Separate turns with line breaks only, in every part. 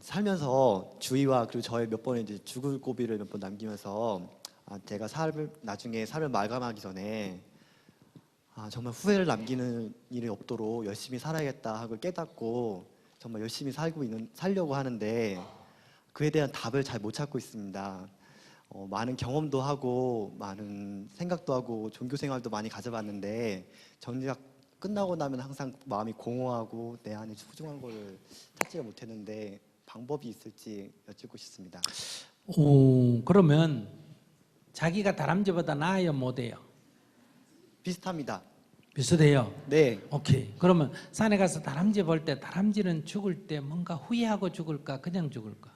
살면서 주위와 그리고 저의 몇 번의 이제 죽을 고비를 몇 번 남기면서 제가 나중에 삶을 마감하기 전에 정말 후회를 남기는 일이 없도록 열심히 살아야겠다 하고 깨닫고 정말 열심히 살려고 하는데 그에 대한 답을 잘 못 찾고 있습니다. 많은 경험도 하고 많은 생각도 하고 종교 생활도 많이 가져봤는데 정리가 끝나고 나면 항상 마음이 공허하고 내 안에 소중한 거를 찾지를 못했는데 방법이 있을지 여쭙고 싶습니다.
오, 그러면 자기가 다람쥐보다 나아요, 못해요?
비슷합니다.
비슷해요?
네.
오케이. 그러면 산에 가서 다람쥐 볼 때 다람쥐는 죽을 때 뭔가 후회하고 죽을까? 그냥 죽을까?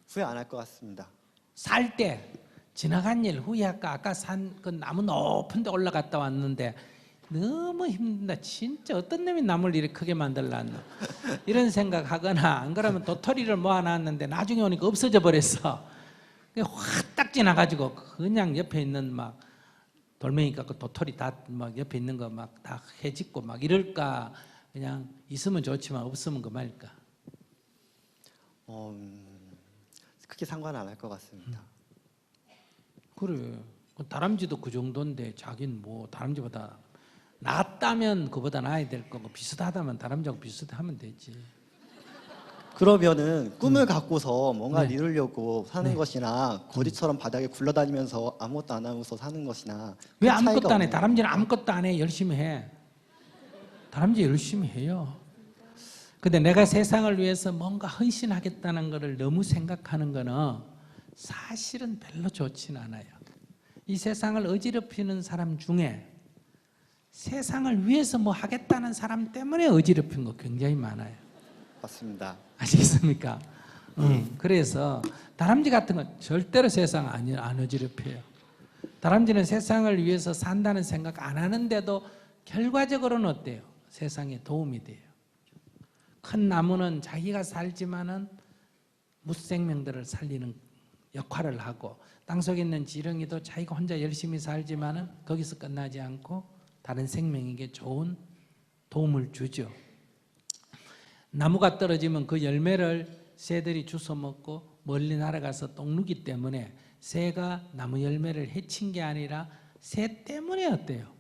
후회 안 할 것 같습니다.
살 때 지나간 일 후회할까? 아까 산 그 나무 높은 데 올라갔다 왔는데 너무 힘든다. 진짜 어떤 놈이 나무를 이렇게 크게 만들었나? 이런 생각하거나 안 그러면 도토리를 모아놨는데 나중에 오니까 없어져 버렸어. 확딱 지나가지고 그냥 옆에 있는 막 돌멩이가 그 도토리 다 막 옆에 있는 거 막 다 해짓고 막 이럴까? 그냥 있으면 좋지만 없으면 그만일까?
크게 상관 안 할 것 같습니다.
그래. 다람쥐도 그 정도인데 자기는 뭐 다람쥐보다 낫다면 그보다 나아야 될 거고 비슷하다면 다람쥐하고 비슷하면 되지.
그러면은 꿈을 갖고서 뭔가
네.
이루려고 사는
네.
것이나 거지처럼 바닥에 굴러다니면서 아무것도 안 하고서 사는 것이나
왜
큰 차이가
아무것도 안 해?
없는
다람쥐는
겁니까?
아무것도 안 해. 열심히 해. 다람쥐 열심히 해요. 근데 내가 세상을 위해서 뭔가 헌신하겠다는 것을 너무 생각하는 거는 사실은 별로 좋진 않아요. 이 세상을 어지럽히는 사람 중에 세상을 위해서 뭐 하겠다는 사람 때문에 어지럽힌 거 굉장히 많아요.
맞습니다.
아시겠습니까? 그래서 다람쥐 같은 건 절대로 세상 안 어지럽혀요. 다람쥐는 세상을 위해서 산다는 생각 안 하는데도 결과적으로는 어때요? 세상에 도움이 돼요. 큰 나무는 자기가 살지만은 무생명들을 살리는 역할을 하고 땅속에 있는 지렁이도 자기가 혼자 열심히 살지만은 거기서 끝나지 않고 다른 생명에게 좋은 도움을 주죠. 나무가 떨어지면 그 열매를 새들이 주워 먹고 멀리 날아가서 똥 누기 때문에 새가 나무 열매를 해친 게 아니라 새 때문에 어때요?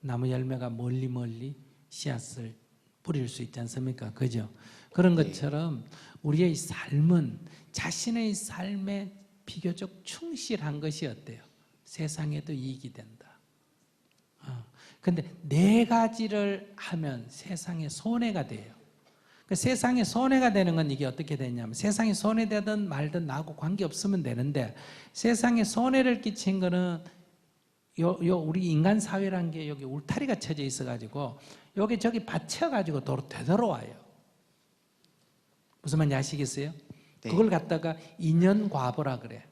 나무 열매가 멀리 씨앗을 뿌릴 수 있지 않습니까? 그죠? 그런 것처럼 우리의 삶은 자신의 삶에 비교적 충실한 것이 어때요? 세상에도 이익이 된다. 근데 네 가지를 하면 세상에 손해가 돼요. 세상에 손해가 되는 건 이게 어떻게 되냐면 세상에 손해되든 말든 나하고 관계없으면 되는데 세상에 손해를 끼친 거는 우리 인간 사회라는 게 여기 울타리가 쳐져 있어가지고 여기 저기 받쳐가지고 되돌아와요. 무슨 말인지 아시겠어요?
네.
그걸 갖다가 인연과보라 그래.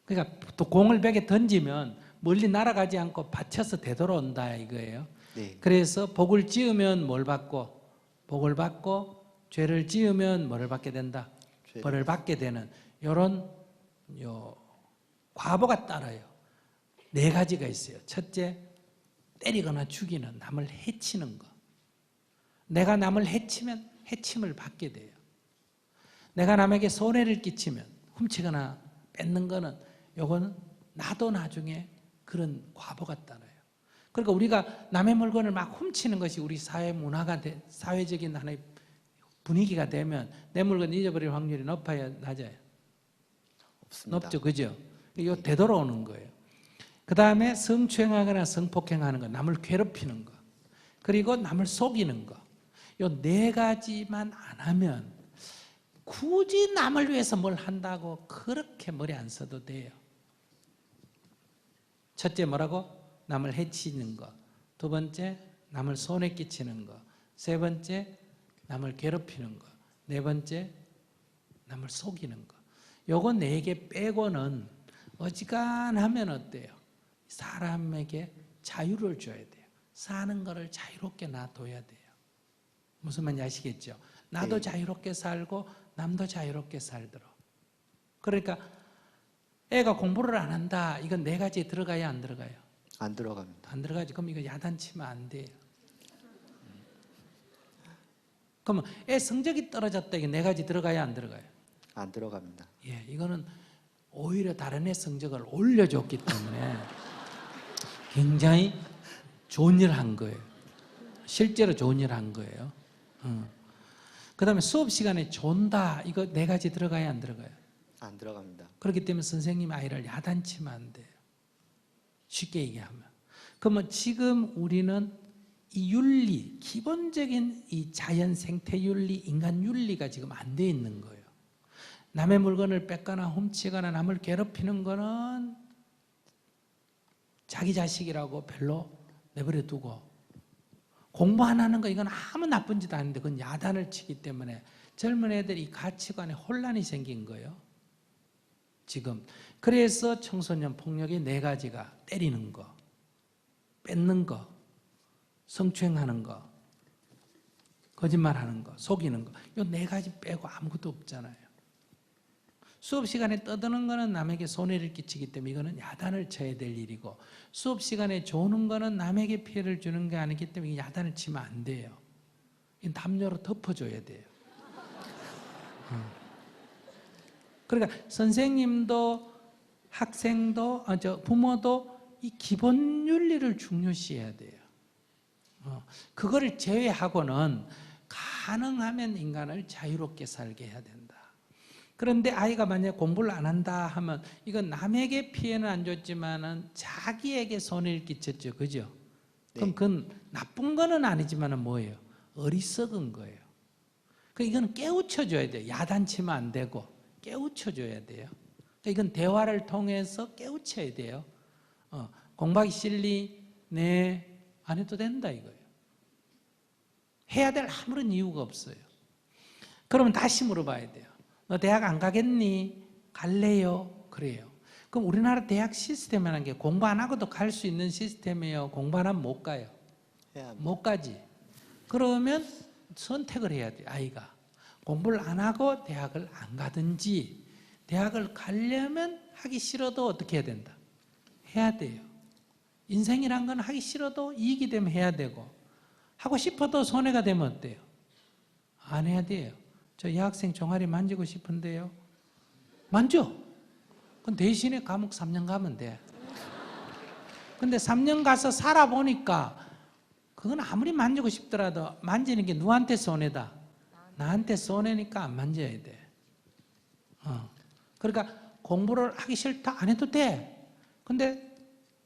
그러니까 또 공을 벽에 던지면 멀리 날아가지 않고 받쳐서 되돌아온다 이거예요.
네.
그래서 복을 지으면 뭘 받고 복을 받고 죄를 지으면 뭐를 받게 된다? 벌을 받게 되는 이런 과보가 따라요. 네 가지가 있어요. 첫째, 때리거나 죽이는, 남을 해치는 거. 내가 남을 해치면 해침을 받게 돼요. 내가 남에게 손해를 끼치면 훔치거나 뺏는 거는 요거는 나도 나중에 그런 과보가 따라요. 그러니까 우리가 남의 물건을 막 훔치는 것이 우리 사회 문화가 사회적인 하나의 분위기가 되면 내 물건 잊어버릴 확률이 높아요, 낮아요?
없습니다.
높죠, 그죠? 이거 되돌아오는 거예요. 그 다음에 성추행하거나 성폭행하는 거, 남을 괴롭히는 거, 그리고 남을 속이는 거. 이 네 가지만 안 하면 굳이 남을 위해서 뭘 한다고 그렇게 머리 안 써도 돼요. 첫째 뭐라고? 남을 해치는 거. 두 번째, 남을 손해 끼치는 거. 세 번째, 남을 괴롭히는 거. 네 번째, 남을 속이는 거. 요거 네 개 빼고는 어지간하면 어때요? 사람에게 자유를 줘야 돼요. 사는 거를 자유롭게 놔둬야 돼요. 무슨 말인지 아시겠죠? 나도
네.
자유롭게 살고 남도 자유롭게 살도록. 그러니까 애가 공부를 안 한다. 이건 네 가지에 들어가야 안 들어가요?
안 들어갑니다.
안 들어가지. 그럼 이거 야단치면 안 돼요. 그러면 애 성적이 떨어졌다 이게 네 가지 들어가야 안 들어가요?
안 들어갑니다.
예, 이거는 오히려 다른 애 성적을 올려줬기 때문에 굉장히 좋은 일 한 거예요. 실제로 좋은 일 한 거예요. 그 다음에 수업 시간에 존다 이거 네 가지 들어가야 안 들어가요?
안 들어갑니다.
그렇기 때문에 선생님 아이를 야단치면 안 돼요. 쉽게 얘기하면. 그러면 지금 우리는 이 윤리, 기본적인 이 자연 생태 윤리, 인간 윤리가 지금 안 돼 있는 거예요. 남의 물건을 뺏거나 훔치거나 남을 괴롭히는 거는 자기 자식이라고 별로 내버려 두고, 공부 안 하는 거 이건 아무 나쁜 짓 아닌데 그건 야단을 치기 때문에 젊은 애들이 가치관에 혼란이 생긴 거예요. 지금. 그래서 청소년 폭력이 네 가지가 때리는 거, 뺏는 거, 성추행하는 거, 거짓말하는 거, 속이는 거. 이 네 가지 빼고 아무것도 없잖아요. 수업 시간에 떠드는 거는 남에게 손해를 끼치기 때문에 이거는 야단을 쳐야 될 일이고, 수업 시간에 조는 거는 남에게 피해를 주는 게 아니기 때문에 야단을 치면 안 돼요. 이건 담요로 덮어줘야 돼요. 그러니까 선생님도 학생도 부모도 이 기본 윤리를 중요시해야 돼요. 그거를 제외하고는 가능하면 인간을 자유롭게 살게 해야 된다. 그런데 아이가 만약 공부를 안 한다 하면 이건 남에게 피해는 안 줬지만은 자기에게 손해를 끼쳤죠. 그죠? 그럼 그건 나쁜 거는 아니지만은 뭐예요? 어리석은 거예요. 그 이건 깨우쳐줘야 돼요. 야단치면 안 되고 깨우쳐줘야 돼요. 그러니까 이건 대화를 통해서 깨우쳐야 돼요. 공부하기 싫니? 네. 안 해도 된다 이거예요. 해야 될 아무런 이유가 없어요. 그러면 다시 물어봐야 돼요. 너 대학 안 가겠니? 갈래요? 그래요. 그럼 우리나라 대학 시스템이라는 게 공부 안 하고도 갈 수 있는 시스템이에요? 공부 안 하면 못 가요?
해야 합니다.
못 가지. 그러면 선택을 해야 돼요. 아이가. 공부를 안 하고 대학을 안 가든지, 대학을 가려면 하기 싫어도 어떻게 해야 된다? 해야 돼요. 인생이란 건 하기 싫어도 이익이 되면 해야 되고, 하고 싶어도 손해가 되면 어때요? 안 해야 돼요. 저 여학생 종아리 만지고 싶은데요. 만져. 그럼 대신에 감옥 3년 가면 돼. 근데 3년 가서 살아보니까 그건 아무리 만지고 싶더라도 만지는 게 누구한테 손해다? 나한테 손해니까 안 만져야 돼. 그러니까 공부를 하기 싫다 안 해도 돼. 근데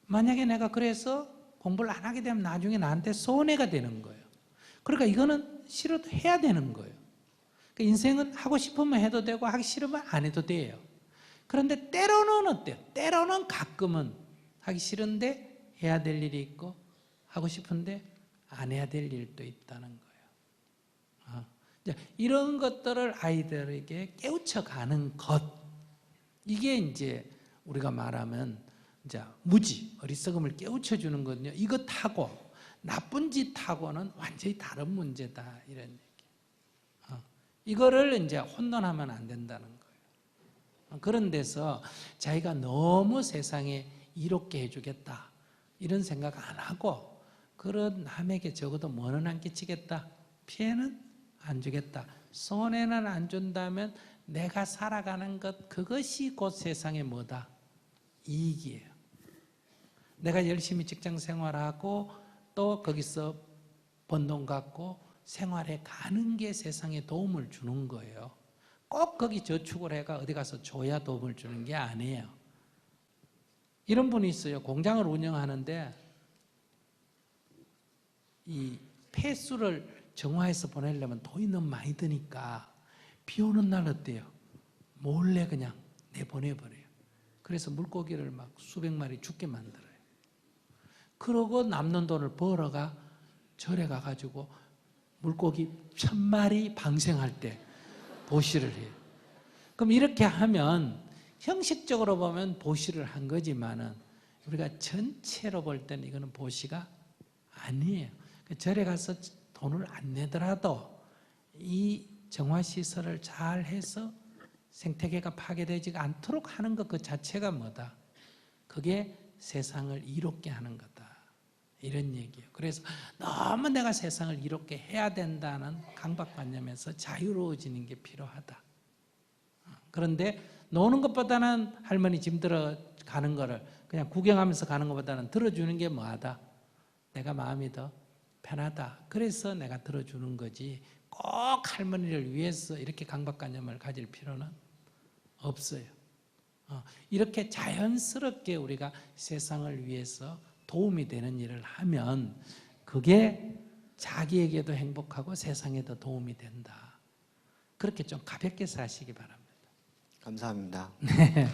만약에 내가 그래서 공부를 안 하게 되면 나중에 나한테 손해가 되는 거예요. 그러니까 이거는 싫어도 해야 되는 거예요. 그러니까 인생은 하고 싶으면 해도 되고 하기 싫으면 안 해도 돼요. 그런데 때로는 어때요? 때로는 가끔은 하기 싫은데 해야 될 일이 있고 하고 싶은데 안 해야 될 일도 있다는 거예요. 이런 것들을 아이들에게 깨우쳐가는 것, 이게 이제 우리가 말하면 이제 무지, 어리석음을 깨우쳐주는 거거든요. 이것하고 나쁜 짓하고는 완전히 다른 문제다 이런 얘기. 이거를 이제 혼돈하면 안 된다는 거예요. 그런 데서 자기가 너무 세상에 이롭게 해주겠다 이런 생각 안 하고, 그런 남에게 적어도 뭐는 안 끼치겠다, 피해는 안 주겠다, 손해는 안 준다면 내가 살아가는 것, 그것이 곧 세상의 뭐다? 이익이에요. 내가 열심히 직장 생활하고 또 거기서 번 돈 갖고 생활해 가는 게 세상에 도움을 주는 거예요. 꼭 거기 저축을 해가 어디 가서 줘야 도움을 주는 게 아니에요. 이런 분이 있어요. 공장을 운영하는데 이 폐수를 정화해서 보내려면 돈이 너무 많이 드니까 비 오는 날 어때요? 몰래 그냥 내보내버려요. 그래서 물고기를 막 수백 마리 죽게 만들어요. 그러고 남는 돈을 벌어가 절에 가가지고 물고기 1000마리 방생할 때 보시를 해요. 그럼 이렇게 하면 형식적으로 보면 보시를 한 거지만은 우리가 전체로 볼 때는 이거는 보시가 아니에요. 절에 가서 돈을 안 내더라도 이 정화시설을 잘 해서 생태계가 파괴되지 않도록 하는 것 그 자체가 뭐다? 그게 세상을 이롭게 하는 거다. 이런 얘기예요. 그래서 너무 내가 세상을 이롭게 해야 된다는 강박관념에서 자유로워지는 게 필요하다. 그런데 노는 것보다는 할머니 짐 들어 가는 거를 그냥 구경하면서 가는 것보다는 들어주는 게 뭐하다? 내가 마음이 더 편하다. 그래서 내가 들어주는 거지 꼭 할머니를 위해서 이렇게 강박관념을 가질 필요는 없어요. 이렇게 자연스럽게 우리가 세상을 위해서 도움이 되는 일을 하면 그게 자기에게도 행복하고 세상에도 도움이 된다. 그렇게 좀 가볍게 사시기 바랍니다.
감사합니다.
네.